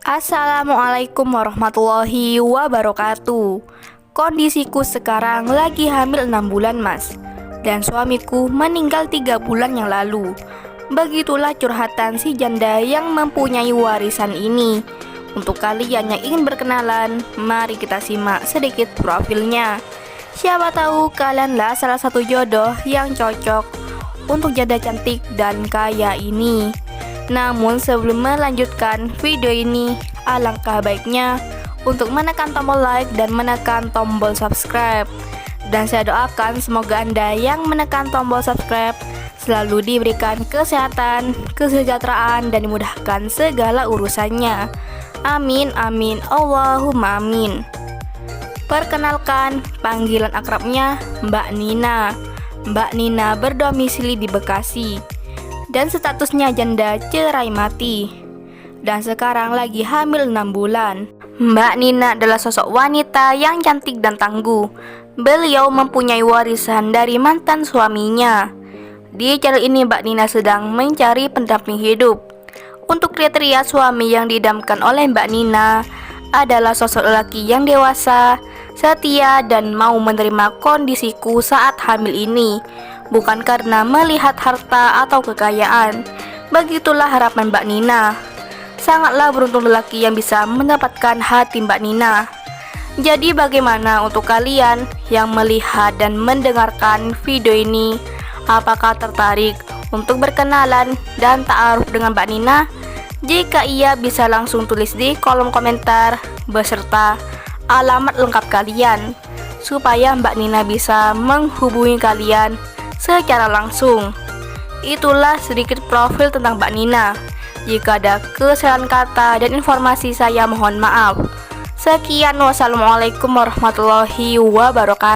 Assalamualaikum warahmatullahi wabarakatuh. Kondisiku sekarang lagi hamil 6 bulan mas, dan suamiku meninggal 3 bulan yang lalu. Begitulah curhatan si janda yang mempunyai warisan ini. Untuk kalian yang ingin berkenalan, mari kita simak sedikit profilnya. Siapa tahu kalianlah salah satu jodoh yang cocok untuk janda cantik dan kaya ini. Namun sebelum melanjutkan video ini, alangkah baiknya untuk menekan tombol like dan menekan tombol subscribe. Dan saya doakan semoga Anda yang menekan tombol subscribe selalu diberikan kesehatan, kesejahteraan, dan dimudahkan segala urusannya. Amin, amin, Allahumma amin. Perkenalkan, panggilan akrabnya Mbak Nina. Mbak Nina berdomisili di Bekasi dan statusnya janda cerai mati, dan sekarang lagi hamil 6 bulan. Mbak Nina adalah sosok wanita yang cantik dan tangguh. Beliau mempunyai warisan dari mantan suaminya. Di channel ini Mbak Nina sedang mencari pendamping hidup. Untuk kriteria suami yang diidamkan oleh Mbak Nina adalah sosok lelaki yang dewasa, setia, dan mau menerima kondisiku saat hamil ini, bukan karena melihat harta atau kekayaan. Begitulah harapan Mbak Nina. Sangatlah beruntung lelaki yang bisa mendapatkan hati Mbak Nina. Jadi bagaimana untuk kalian yang melihat dan mendengarkan video ini? Apakah tertarik untuk berkenalan dan ta'aruf dengan Mbak Nina? Jika iya, bisa langsung tulis di kolom komentar beserta alamat lengkap kalian, supaya Mbak Nina bisa menghubungi kalian secara langsung. Itulah sedikit profil tentang Mbak Nina. Jika ada kesalahan kata dan informasi, saya mohon maaf. Sekian, wassalamualaikum warahmatullahi wabarakatuh.